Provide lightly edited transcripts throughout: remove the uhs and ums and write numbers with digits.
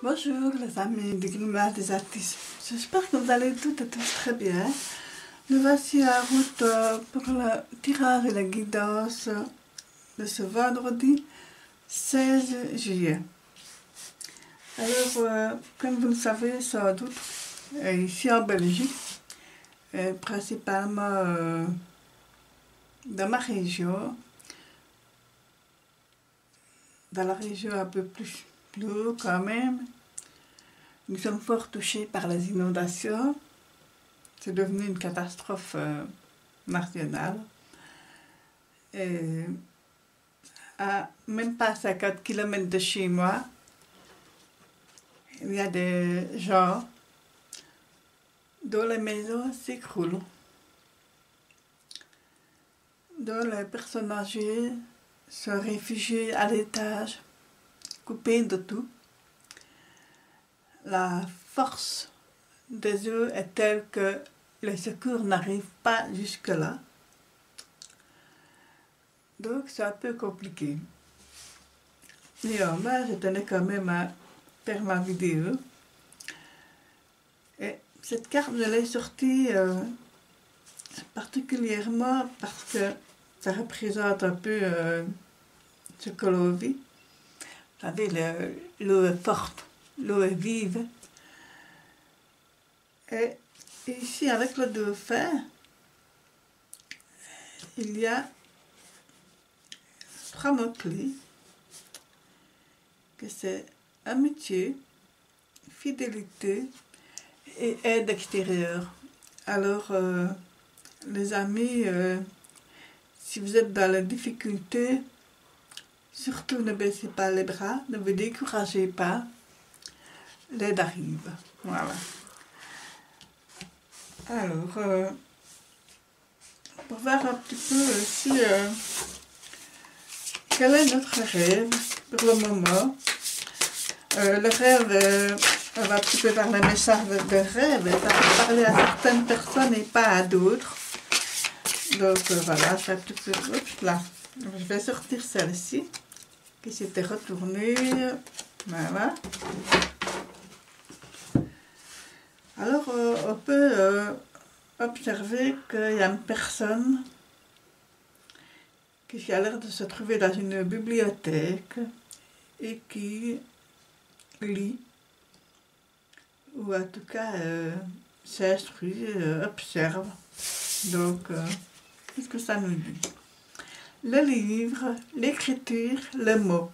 Bonjour les amis du Climat des artistes. J'espère que vous allez toutes et tous très bien. Nous voici en route pour le tirage et la guidance de ce vendredi 16 juillet. Alors, comme vous le savez sans doute, ici en Belgique, principalement dans ma région, dans la région un peu plus haut quand même, nous sommes fort touchés par les inondations. C'est devenu une catastrophe nationale. Et à même pas 50 km de chez moi, il y a des gens dont les maisons s'écroulent, dont les personnes âgées sont réfugiées à l'étage, coupées de tout. La force des eaux est telle que les secours n'arrivent pas jusque-là. Donc c'est un peu compliqué. Néanmoins, je tenais quand même à faire ma vidéo. Et cette carte, je l'ai sortie particulièrement parce que ça représente un peu ce que l'on vit. Vous savez, l'eau est forte, l'eau est vive. Et ici, avec le dauphin, il y a 3 mots-clés, que c'est amitié, fidélité et aide extérieure. Alors, les amis, si vous êtes dans la difficulté, surtout ne baissez pas les bras, ne vous découragez pas, l'aide arrive. Voilà. Alors, pour voir un petit peu aussi quel est notre rêve pour le moment. Le rêve, on va un petit peu par le message de rêve, ça peut parler à certaines personnes et pas à d'autres. Donc voilà, c'est un petit peu, oups, là, je vais sortir celle-ci qui s'était retournée. Voilà. Alors, on peut observer qu'il y a une personne qui a l'air de se trouver dans une bibliothèque et qui lit, ou en tout cas s'instruit, observe. Donc, qu'est-ce que ça nous dit? Le livre, l'écriture, le mot.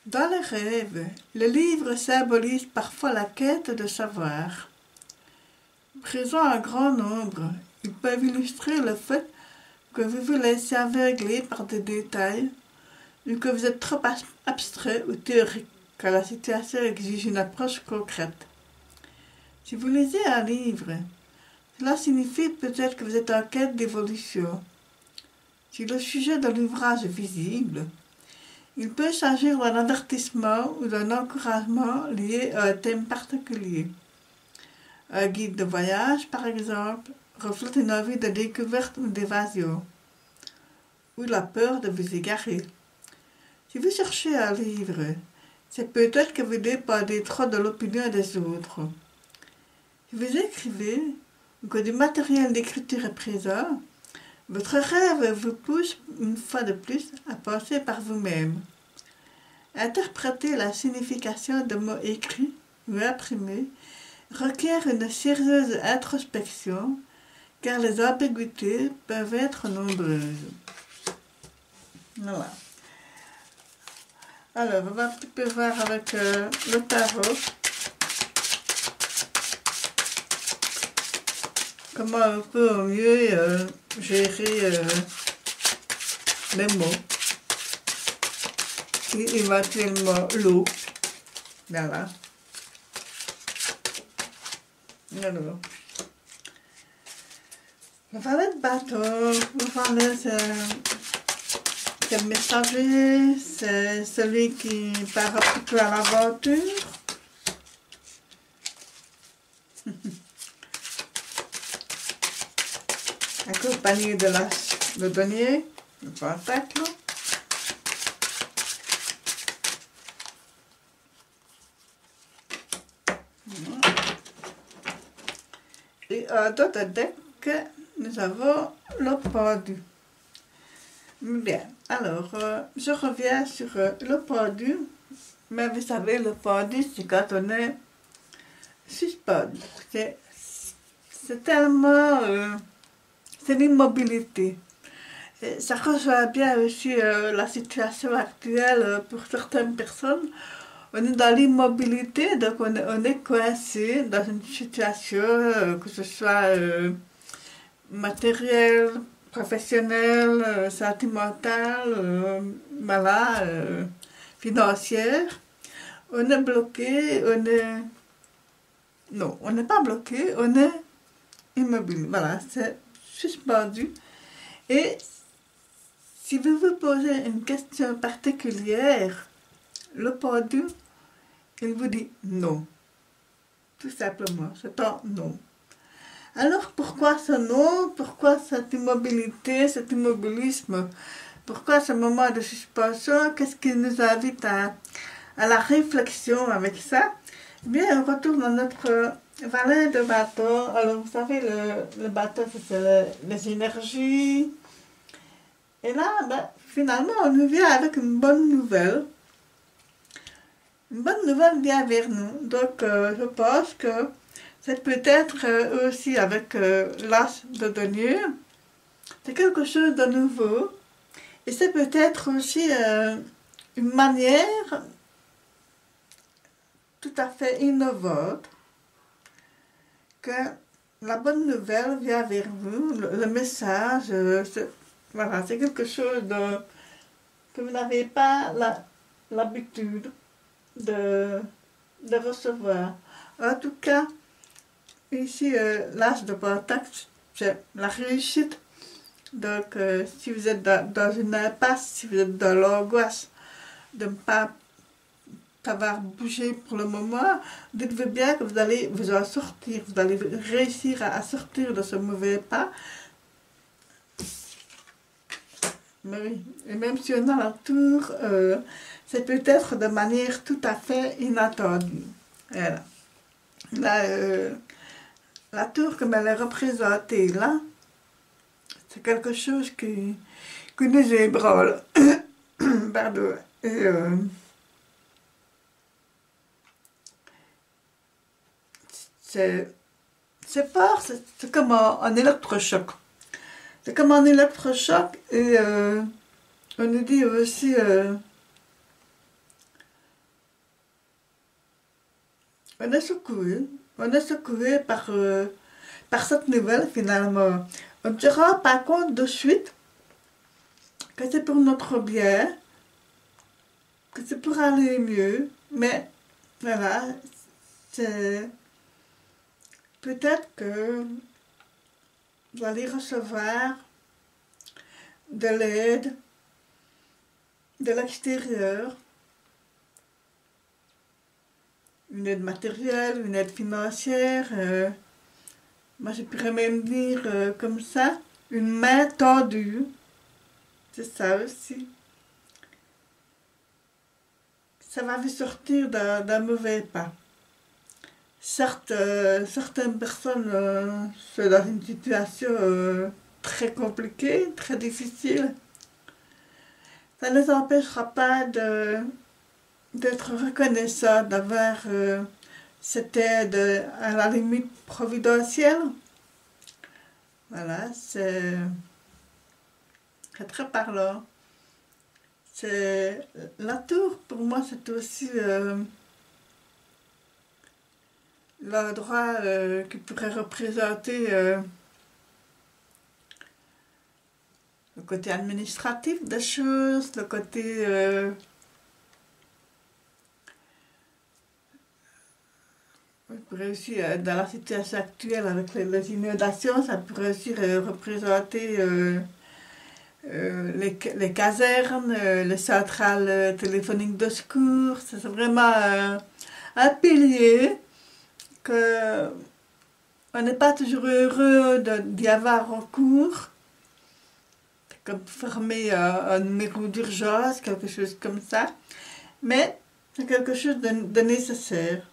Dans les rêves, le livre symbolise parfois la quête de savoir. Présent en grand nombre, ils peuvent illustrer le fait que vous vous laissez aveugler par des détails ou que vous êtes trop abstrait ou théorique, car la situation exige une approche concrète. Si vous lisez un livre, cela signifie peut-être que vous êtes en quête d'évolution. Si le sujet de l'ouvrage est visible, il peut s'agir d'un avertissement ou d'un encouragement lié à un thème particulier. Un guide de voyage, par exemple, reflète une envie de découverte ou d'évasion, ou la peur de vous égarer. Si vous cherchez un livre, c'est peut-être que vous dépendez trop de l'opinion des autres. Si vous écrivez, ou que du matériel d'écriture est présent, votre rêve vous pousse une fois de plus à penser par vous-même. Interpréter la signification de mots écrits ou imprimés requiert une sérieuse introspection, car les ambiguïtés peuvent être nombreuses. Voilà. Alors, on va un petit peu voir avec le tarot comment on peut au mieux gérer les mots et éventuellement l'eau. Voilà. Alors, le valet de bâton, le valet c'est le messager, c'est celui qui part un petit peu à l'aventure. Accompagné de le denier, le pentacle. Et d'autres deck, nous avons le pendu. Bien, alors, je reviens sur le pendu. Mais vous savez, le pendu, c'est quand on est suspendu. C'est tellement... c'est l'immobilité. Et ça rejoint bien aussi la situation actuelle pour certaines personnes. On est dans l'immobilité, donc on est coincé dans une situation, que ce soit matérielle, professionnelle, sentimentale, voilà, financière. On est bloqué, on est... Non, on n'est pas bloqué, on est immobile. Voilà, c'est suspendu. Et si vous vous posez une question particulière, le pendu, il vous dit non. Tout simplement, c'est un non. Alors pourquoi ce non? Pourquoi cette immobilité, cet immobilisme? Pourquoi ce moment de suspension? Qu'est-ce qui nous invite à la réflexion avec ça? Eh bien, on retourne à notre valet de bâton. Alors, vous savez, le bâton, c'est les énergies. Et là, ben, finalement, on nous vient avec une bonne nouvelle. Une bonne nouvelle vient vers nous. Donc, je pense que c'est peut-être aussi avec l'as de denier. C'est quelque chose de nouveau. Et c'est peut-être aussi une manière tout à fait innovante que la bonne nouvelle vient vers vous, le message, voilà, c'est quelque chose que vous n'avez pas l'habitude de recevoir. En tout cas, ici, l'as de Pentacle, c'est la réussite. Donc, si vous êtes dans une impasse, si vous êtes dans l'angoisse de ne pas savoir bouger pour le moment, dites-vous bien que vous allez vous en sortir, vous allez réussir à sortir de ce mauvais pas. Mais oui, et même si on a la tour, c'est peut-être de manière tout à fait inattendue. Voilà. Là, la tour comme elle est représentée là, c'est quelque chose qui nous ébranle. Pardon. Et, c'est fort, c'est comme un électrochoc. C'est comme un électrochoc et on nous dit aussi on est secoué par cette nouvelle finalement. On ne se rend pas compte de suite que c'est pour notre bien, que c'est pour aller mieux, mais voilà, c'est peut-être que vous allez recevoir de l'aide de l'extérieur, une aide matérielle, une aide financière, moi je pourrais même dire comme ça, une main tendue, c'est ça aussi. Ça va vous sortir d'un mauvais pas. Certes, certaines personnes sont dans une situation très compliquée, très difficile. Ça ne les empêchera pas d'être reconnaissants, d'avoir cette aide à la limite providentielle. Voilà, c'est très parlant. La tour, pour moi, c'est aussi l'endroit qui pourrait représenter le côté administratif des choses, le côté pourrait aussi, dans la situation actuelle avec les inondations, ça pourrait aussi représenter les casernes, les centrales téléphoniques de secours. C'est vraiment un pilier que on n'est pas toujours heureux d'y avoir recours, comme former un numéro d'urgence, quelque chose comme ça, mais c'est quelque chose de nécessaire.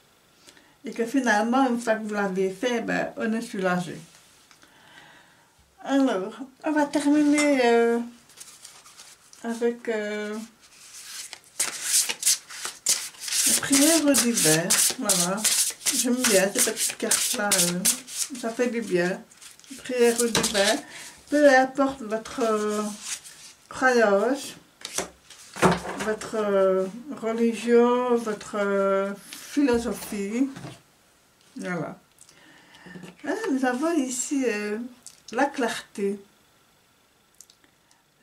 et que finalement, une fois que vous l'avez fait, ben, on est soulagé. Alors, on va terminer avec la prière d'hiver. Voilà, j'aime bien cette petite carte-là, ça fait du bien. Prière d'hiver, peu importe votre croyance, votre religion, votre philosophie. Voilà. Nous avons ici la clarté.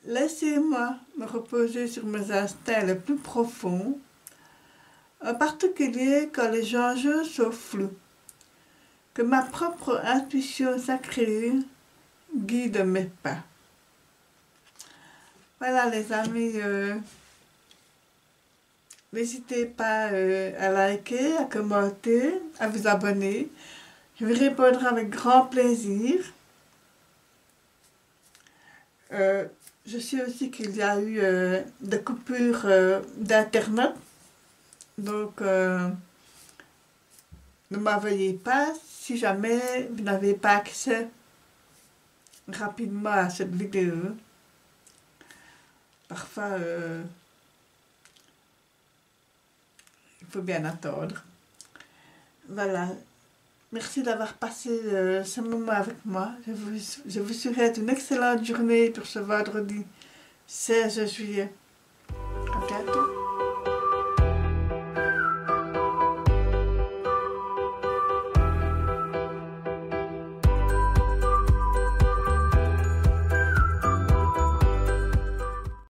Laissez-moi me reposer sur mes instincts les plus profonds, en particulier quand les enjeux sont flous. Que ma propre intuition sacrée guide mes pas. Voilà les amis, n'hésitez pas à liker, à commenter, à vous abonner. Je vous répondrai avec grand plaisir. Je sais aussi qu'il y a eu des coupures d'internet, donc ne m'en veuillez pas si jamais vous n'avez pas accès rapidement à cette vidéo. Parfois, il faut bien attendre. Voilà. Merci d'avoir passé ce moment avec moi. Je vous souhaite une excellente journée pour ce vendredi 16 juillet.